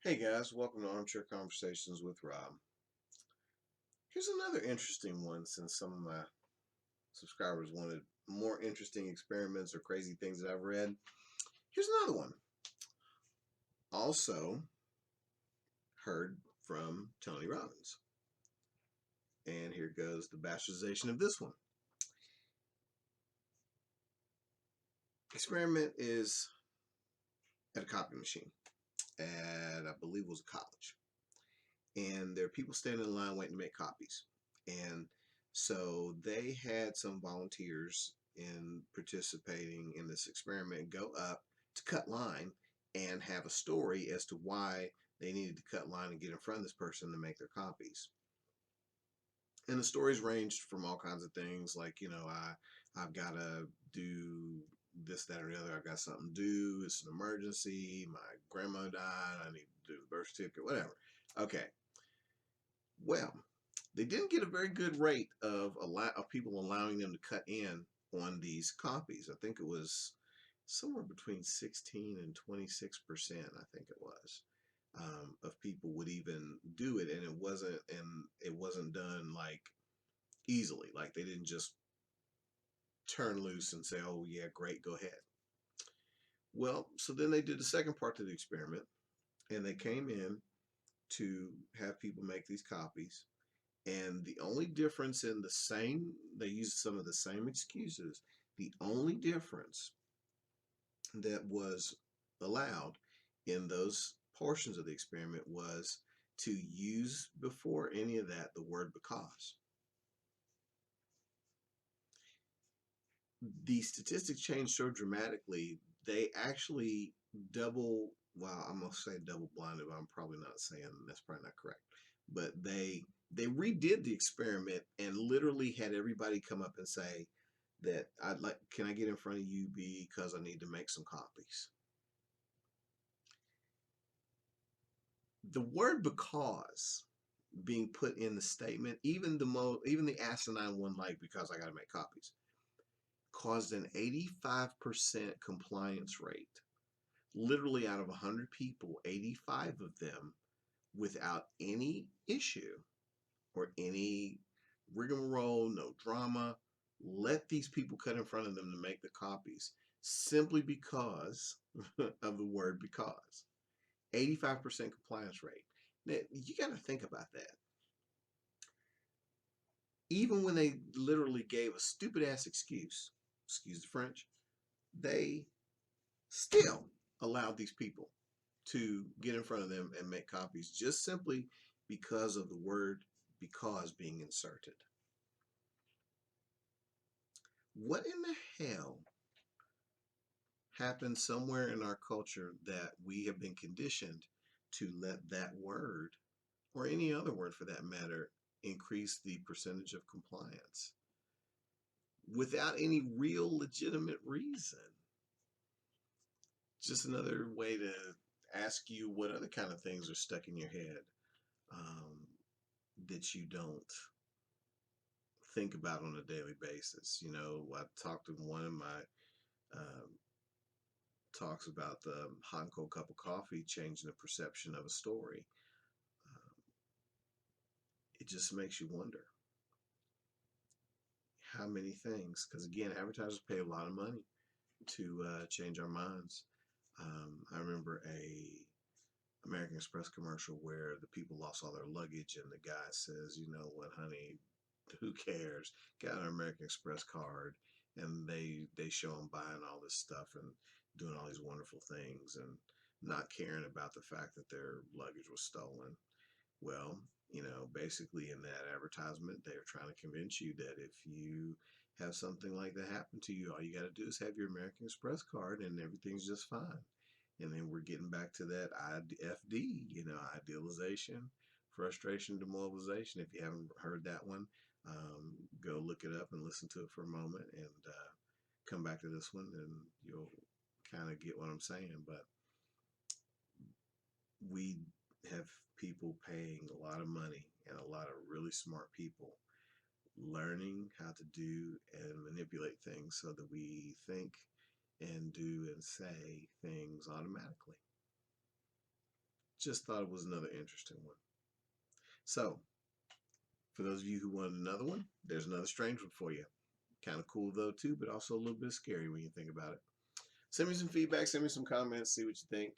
Hey guys, welcome to Armchair Conversations with Rob. Here's another interesting one since some of my subscribers wanted more interesting experiments or crazy things that I've read. Here's another one. Also heard from Tony Robbins. And here goes the bastardization of this one. Experiment is at a copy machine at, I believe it was a college. And there are people standing in line waiting to make copies. And so they had some volunteers in participating in this experiment go up to cut line and have a story as to why they needed to cut line and get in front of this person to make their copies. And the stories ranged from all kinds of things like, I've got to do this, that, or the other. I've got something due. It's an emergency. My grandma died. I need to do the birth certificate, whatever. Okay. Well, they didn't get a very good rate of people allowing them to cut in on these copies. I think it was somewhere between 16 and 26%. I think it was of people would even do it, and it wasn't done like easily. Like they didn't just turn loose and say, "Oh yeah, great, go ahead." Well, so then they did the second part of the experiment, and they came in to have people make these copies. And the only difference in they used some of the same excuses. The only difference that was allowed in those portions of the experiment was to use before any of that the word because. The statistics changed so dramatically, they actually well, I'm going to say double blinded, but I'm probably not saying that's probably not correct. But they redid the experiment and literally had everybody come up and say that can I get in front of you because I need to make some copies. The word because being put in the statement, even the asinine one like because I got to make copies, caused an 85% compliance rate. Literally out of 100 people, 85 of them without any issue or any rigmarole, no drama, let these people cut in front of them to make the copies simply because of the word because. 85% compliance rate. Now, you got to think about that. Even when they literally gave a stupid ass excuse the French, they still allowed these people to get in front of them and make copies just simply because of the word because being inserted. What in the hell happened somewhere in our culture that we have been conditioned to let that word, or any other word for that matter, increase the percentage of compliance without any real legitimate reason? Just another way to ask you what other kind of things are stuck in your head that you don't think about on a daily basis. I talked in one of my um, talks about the hot and cold cup of coffee changing the perception of a story. Um, it just makes you wonder how many things, because again, advertisers pay a lot of money to change our minds. I remember a American Express commercial where the people lost all their luggage and the guy says, "You know what, honey, who cares? Got an American Express card." And they show them buying all this stuff and doing all these wonderful things and not caring about the fact that their luggage was stolen. Well, basically in that advertisement, they're trying to convince you that if you have something like that happen to you, all you got to do is have your American Express card and everything's just fine. And then we're getting back to that IFD, idealization, frustration, demoralization. If you haven't heard that one, go look it up and listen to it for a moment and come back to this one and you'll kind of get what I'm saying. But we have people paying a lot of money and a lot of really smart people learning how to do and manipulate things so that we think and do and say things automatically. Just thought it was another interesting one. So, for those of you who want another one, there's another strange one for you. Kind of cool though too, but also a little bit scary when you think about it. Send me some feedback, send me some comments, see what you think.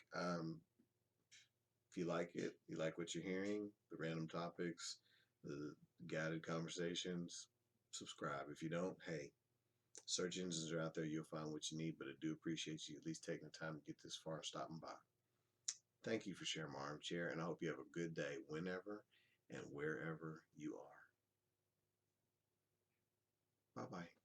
If you like it, you like what you're hearing, the random topics, the guided conversations, subscribe. If you don't, hey, search engines are out there. You'll find what you need, but I do appreciate you at least taking the time to get this far and stopping by. Thank you for sharing my armchair, and I hope you have a good day whenever and wherever you are. Bye-bye.